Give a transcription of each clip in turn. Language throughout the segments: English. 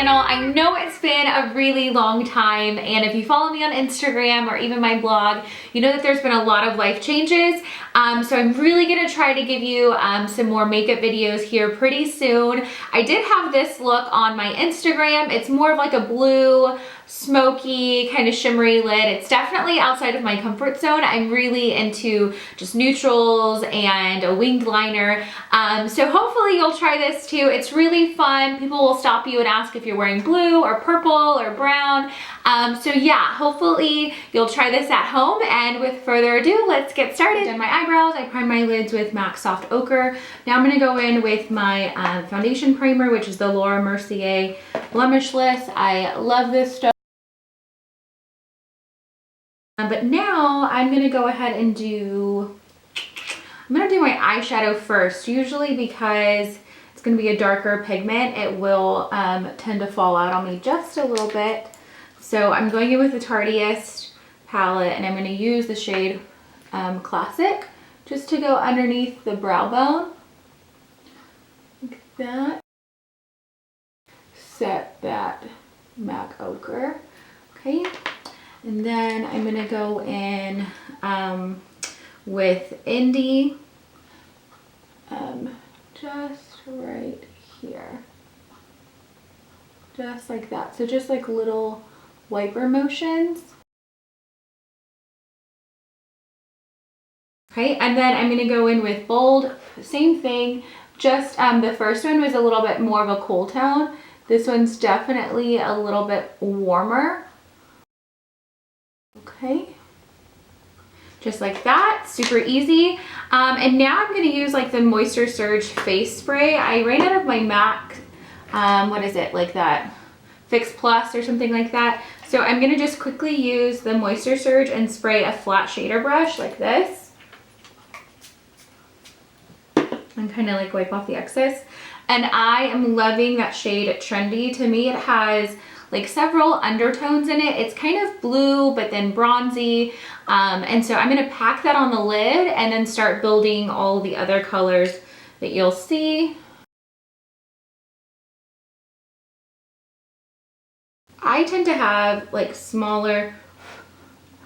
channel. I know it's been a really long time, and if you follow me on Instagram or even my blog, you know that there's been a lot of life changes. So I'm really gonna try to give you some more makeup videos here pretty soon. I did have this look on my Instagram. It's more of like a blue, smoky, kind of shimmery lid. It's definitely outside of my comfort zone. I'm really into just neutrals and a winged liner. So hopefully you'll try this too. It's really fun. People will stop you and ask if you're wearing blue or purple or brown. So yeah, hopefully you'll try this at home. And with further ado, let's get started. I've done my eyebrows. I primed my lids with MAC Soft Ochre. Now I'm gonna go in with my foundation primer, which is the Merceir Blemishless. I love this stuff. But now I'm gonna go ahead and I'm gonna do my eyeshadow first, usually because it's gonna be a darker pigment. It will tend to fall out on me just a little bit. So I'm going in with the Tarteist palette, and I'm gonna use the shade Classic just to go underneath the brow bone, like that. Set that MAC Ochre, okay? And then I'm gonna go in with Indie, just right here, just like that. So just like little wiper motions. Okay, and then I'm gonna go in with Bold, same thing, just the first one was a little bit more of a cool tone. This one's definitely a little bit warmer. Okay, just like that, super easy. And now I'm gonna use like the Moisture Surge face spray. I ran out of my MAC, what is it, like that Fix Plus or something like that. So I'm gonna just quickly use the Moisture Surge and spray a flat shader brush like this. And kind of like wipe off the excess. And I am loving that shade Trendy. To me, it has like several undertones in it. It's kind of blue, but then bronzy. And so I'm gonna pack that on the lid and then start building all the other colors that you'll see. I tend to have like smaller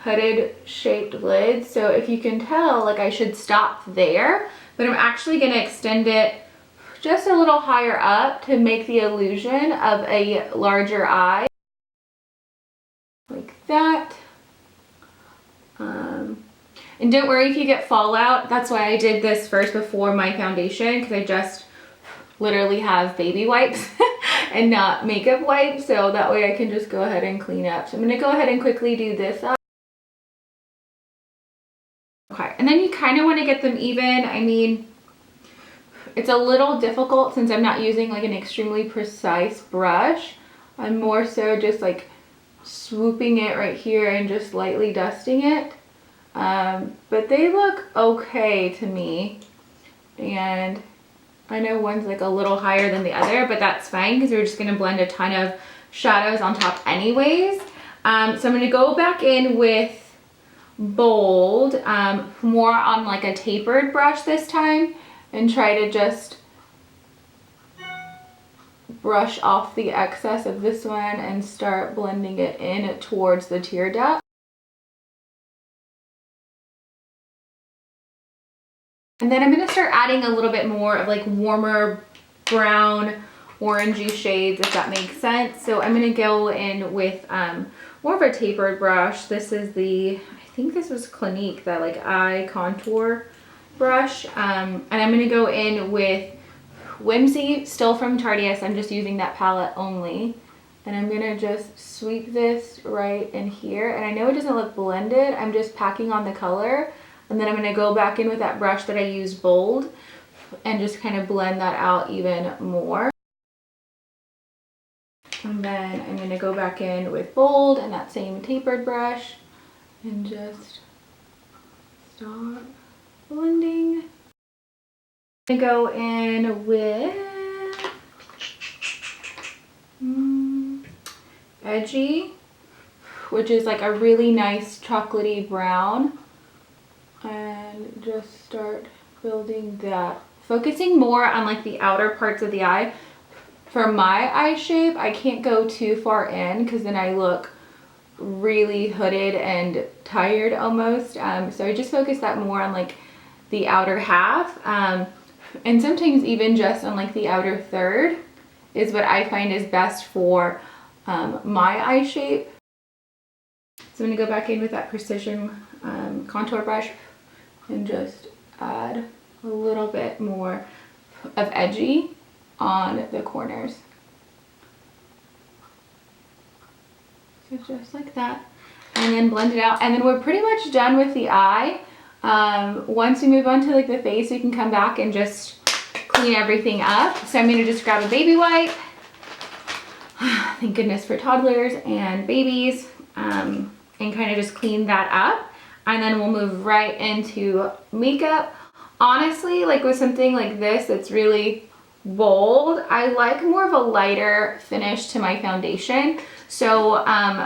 hooded shaped lids. So if you can tell, like I should stop there, but I'm actually gonna extend it just a little higher up to make the illusion of a larger eye. Like that. And don't worry if you get fallout. That's why I did this first before my foundation, because I just literally have baby wipes and not makeup wipes. So that way I can just go ahead and clean up. So I'm gonna go ahead and quickly do this up. Okay, and then you kind of want to get them even. I mean, it's a little difficult since I'm not using like an extremely precise brush. I'm more so just like swooping it right here and just lightly dusting it. But they look okay to me. And I know one's like a little higher than the other, but that's fine because we're just going to blend a ton of shadows on top anyways. So I'm going to go back in with Bold, more on like a tapered brush this time, and try to just brush off the excess of this one and start blending it in towards the tear duct. And then I'm going to start adding a little bit more of like warmer brown orangey shades, if that makes sense. So I'm going to go in with more of a tapered brush. This is I think this was Clinique, that like eye contour brush. And I'm going to go in with Whimsy, still from Tarteist. I'm just using that palette only. And I'm going to just sweep this right in here. And I know it doesn't look blended. I'm just packing on the color. And then I'm going to go back in with that brush that I used Bold and just kind of blend that out even more. And then I'm going to go back in with Bold and that same tapered brush and just start blending. I'm going to go in with Edgy, which is like a really nice chocolatey brown. And just start building that, focusing more on like the outer parts of the eye for my eye shape, I can't go too far in because then I look really hooded and tired almost. So I just focus that more on like the outer half, and sometimes even just on like the outer third is what I find is best for my eye shape. So I'm gonna go back in with that precision contour brush and just add a little bit more of edgy on the corners. So just like that, and then blend it out, and then we're pretty much done with the eye. Once we move on to like the face, we can come back and just clean everything up. So I'm gonna just grab a baby wipe. Thank goodness for toddlers and babies, and kind of just clean that up. And then we'll move right into makeup. Honestly, like with something like this that's really bold, I like more of a lighter finish to my foundation. So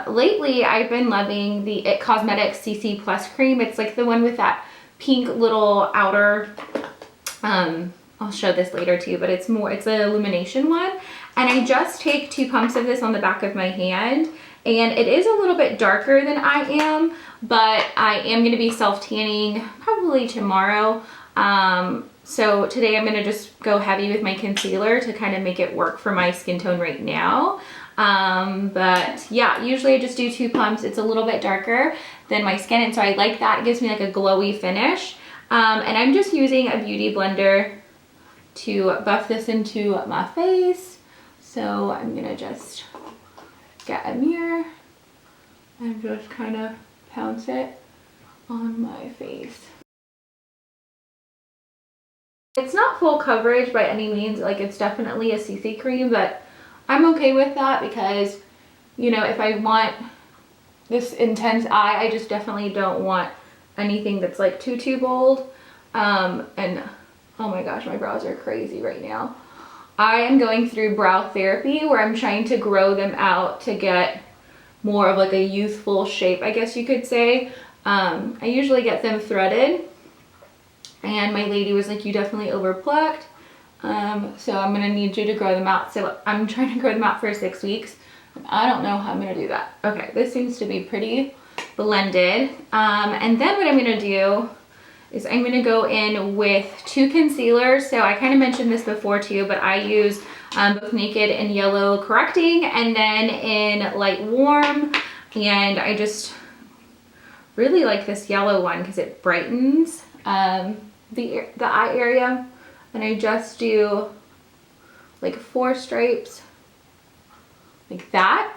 lately I've been loving the ItCosmetics CC Plus cream. It's like the one with that pink little outer, I'll show this later too, but it's the Illumination one. And I just take 2 pumps of this on the back of my hand, and it is a little bit darker than I am, but I am gonna be self-tanning probably tomorrow. So today I'm gonna just go heavy with my concealer to kind of make it work for my skin tone right now. But yeah, usually I just do 2 pumps. It's a little bit darker than my skin, and so I like that. It gives me like a glowy finish. And I'm just using a beauty blender to buff this into my face. So I'm gonna just get a mirror and just kind of pounce it on my face. It's not full coverage by any means, like it's definitely a CC cream, but I'm okay with that because, you know, if I want this intense eye, I just definitely don't want anything that's like too bold. And oh my gosh, my brows are crazy right now. I am going through brow therapy where I'm trying to grow them out to get more of like a youthful shape, I guess you could say. I usually get them threaded, and my lady was like, you definitely overplucked. So I'm gonna need you to grow them out. So I'm trying to grow them out for 6 weeks. I don't know how I'm gonna do that. Okay, this seems to be pretty blended. And then what I'm gonna do is I'm gonna go in with 2 concealers. So I kind of mentioned this before too, but I use both Naked and Yellow Correcting, and then in Light Warm. And I just really like this yellow one because it brightens the eye area. And I just do like 4 stripes like that.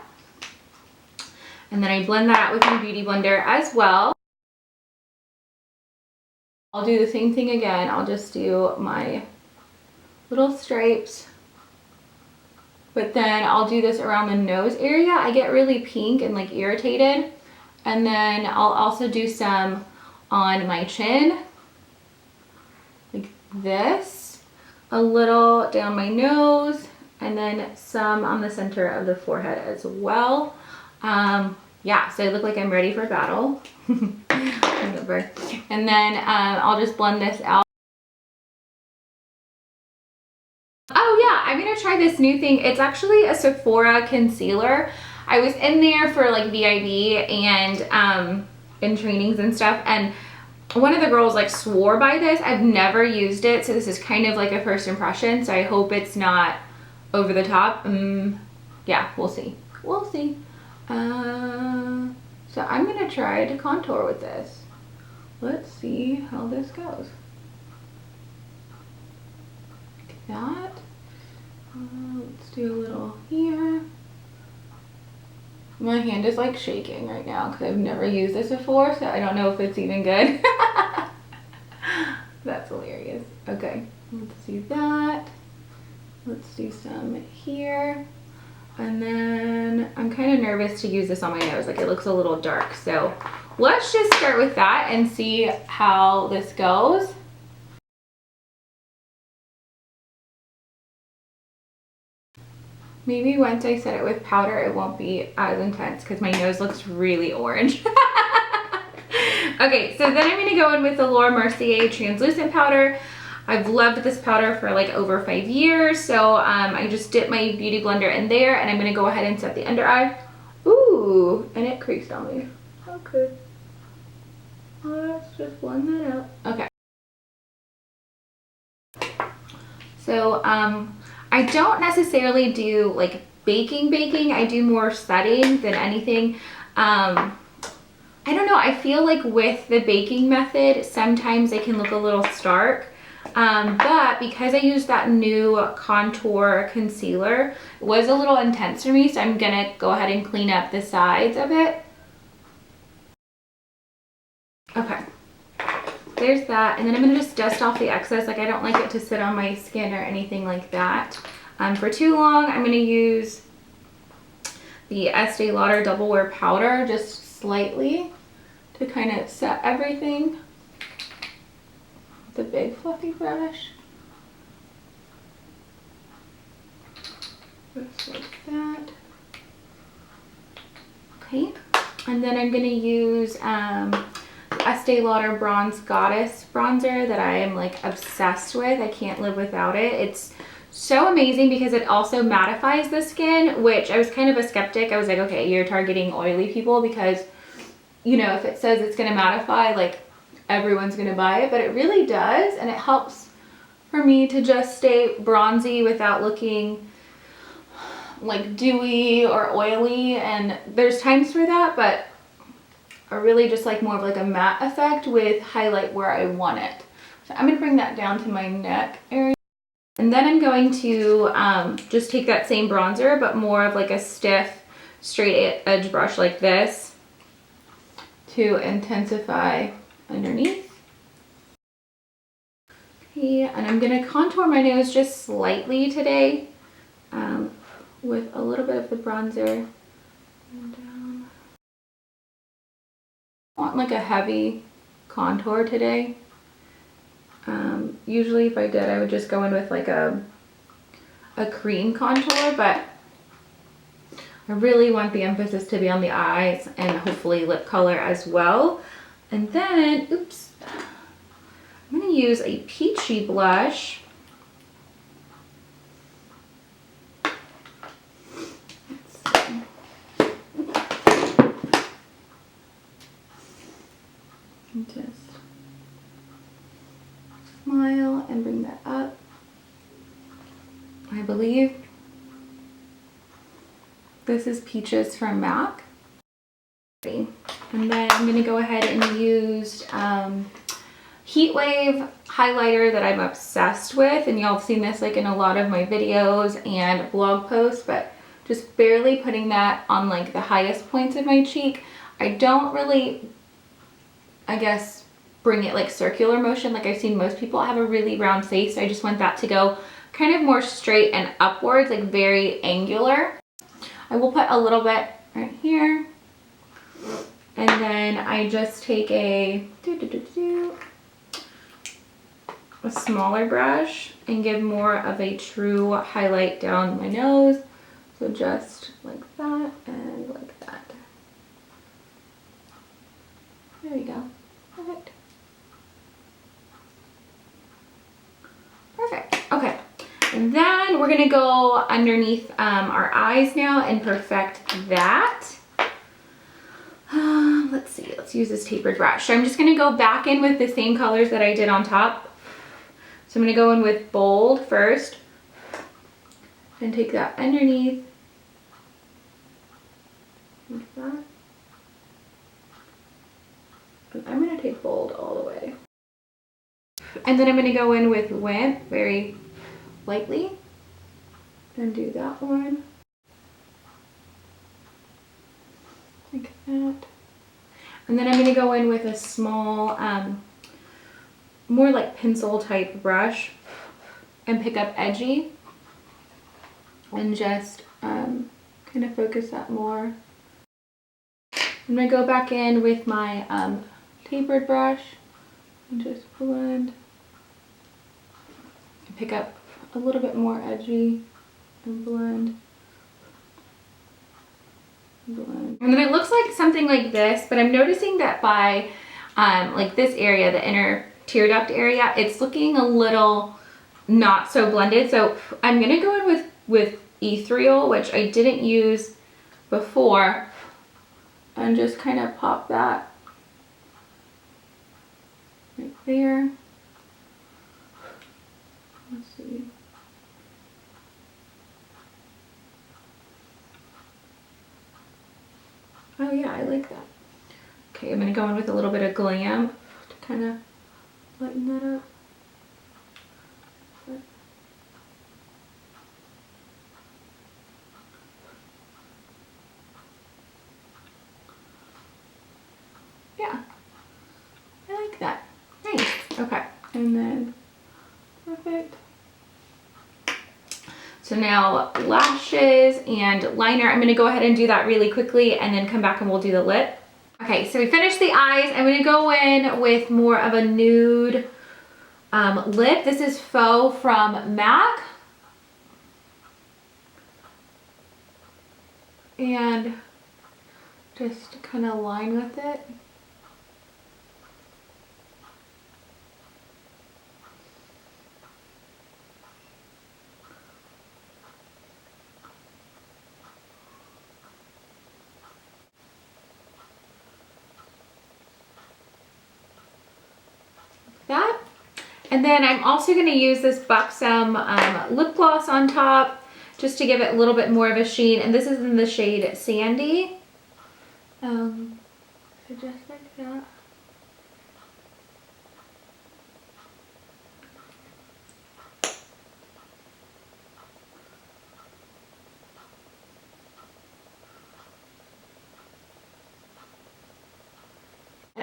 And then I blend that out with my beauty blender as well. I'll do the same thing again. I'll just do my little stripes, but then I'll do this around the nose area. I get really pink and like irritated. And then I'll also do some on my chin, like this, a little down my nose, and then some on the center of the forehead as well. Yeah, so I look like I'm ready for battle. Whatever. And then I'll just blend this out. Oh yeah, I'm gonna try this new thing. It's actually a Sephora concealer. I was in there for like VIB and in trainings and stuff, and one of the girls like swore by this. I've never used it, so this is kind of like a first impression, so I hope it's not over the top. Yeah, we'll see. We'll see. So I'm gonna try to contour with this. Let's see how this goes. Like that. Let's do a little here. My hand is like shaking right now because I've never used this before, so I don't know if it's even good. That's hilarious. Okay, let's do that. Let's do some here. And then I'm kind of nervous to use this on my nose, like it looks a little dark. So let's just start with that and see how this goes. Maybe once I set it with powder, it won't be as intense because my nose looks really orange. Okay, so then I'm gonna go in with the Merceir translucent powder. I've loved this powder for like over 5 years. So I just dipped my beauty blender in there, and I'm gonna go ahead and set the under eye. Ooh, and it creased on me. Okay. Let's just blend that out. Okay. So I don't necessarily do like baking. I do more setting than anything. I don't know, I feel like with the baking method, sometimes it can look a little stark. But because I used that new contour concealer, it was a little intense for me, so I'm gonna go ahead and clean up the sides of it. Okay. There's that, and then I'm gonna just dust off the excess. Like, I don't like it to sit on my skin or anything like that for too long. I'm gonna use the Estee Lauder Double Wear Powder just slightly to kind of set everything. The big fluffy brush. Just like that. Okay, and then I'm gonna use Estee Lauder Bronze Goddess bronzer that I am like obsessed with. I can't live without it. It's so amazing because it also mattifies the skin, which I was kind of a skeptic. I was like, okay, you're targeting oily people because, you know, if it says it's gonna mattify, like everyone's gonna buy it, but it really does, and it helps for me to just stay bronzy without looking like dewy or oily. And there's times for that, but I really just like more of like a matte effect with highlight where I want it. So I'm gonna bring that down to my neck area. And then I'm going to just take that same bronzer, but more of like a stiff, straight edge brush like this to intensify underneath. Okay, and I'm gonna contour my nose just slightly today with a little bit of the bronzer. And down. I want like a heavy contour today. Usually if I did, I would just go in with like a cream contour, but I really want the emphasis to be on the eyes and hopefully lip color as well. And then, oops, I'm gonna use a peachy blush. Just smile and bring that up. I believe this is Peaches from MAC. And then I'm going to go ahead and use Heat Wave highlighter that I'm obsessed with, and y'all have seen this like in a lot of my videos and blog posts, but just barely putting that on like the highest points of my cheek. I don't really, I guess, bring it like circular motion like I've seen most people. I have a really round face, so I just want that to go kind of more straight and upwards, like very angular. I will put a little bit right here, and then I just take a smaller brush and give more of a true highlight down my nose. So just like that and like that. There we go. Perfect. Perfect. Okay. And then we're gonna go underneath our eyes now and perfect that. Let's see, let's use this tapered brush. So I'm just gonna go back in with the same colors that I did on top. So I'm gonna go in with bold first and take that underneath like that. And I'm gonna take bold all the way. And then I'm gonna go in with wet very lightly and do that one. Like that. And then I'm going to go in with a small, more like pencil type brush and pick up edgy and just kind of focus that more. I'm going to go back in with my tapered brush and just blend and pick up a little bit more edgy and blend. And then it looks like something like this, but I'm noticing that by like this area, the inner tear duct area, it's looking a little not so blended. So I'm gonna go in with ethereal, which I didn't use before, and just kind of pop that right there. Let's see. Oh yeah, I like that. Okay, I'm gonna go in with a little bit of Glam to kind of lighten that up. Yeah, I like that. Nice. Okay, and then perfect. So now lashes and liner. I'm gonna go ahead and do that really quickly and then come back and we'll do the lip. Okay, so we finished the eyes. I'm gonna go in with more of a nude lip. This is Faux from MAC. And just kind of line with it. That. And then I'm also going to use this Buxom lip gloss on top just to give it a little bit more of a sheen. And this is in the shade Sandy. So just like that.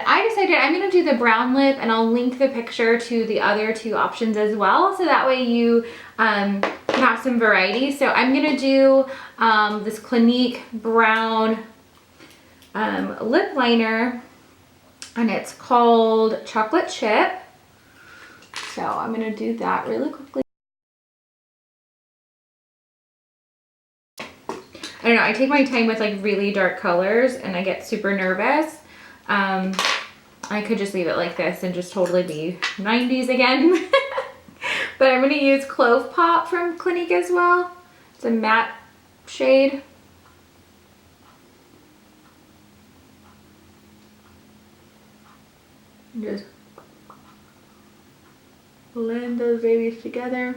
I decided I'm going to do the brown lip, and I'll link the picture to the other two options as well, so that way you can have some variety. So I'm going to do this Clinique brown lip liner, and it's called Chocolate Chip. So I'm going to do that really quickly. I don't know, I take my time with like really dark colors and I get super nervous. I could just leave it like this and just totally be 90s again. But I'm gonna use ClovePop from Clinique as well. It's a matte shade. And just blend those babies together.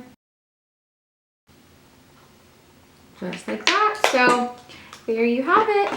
Just like that. So there you have it.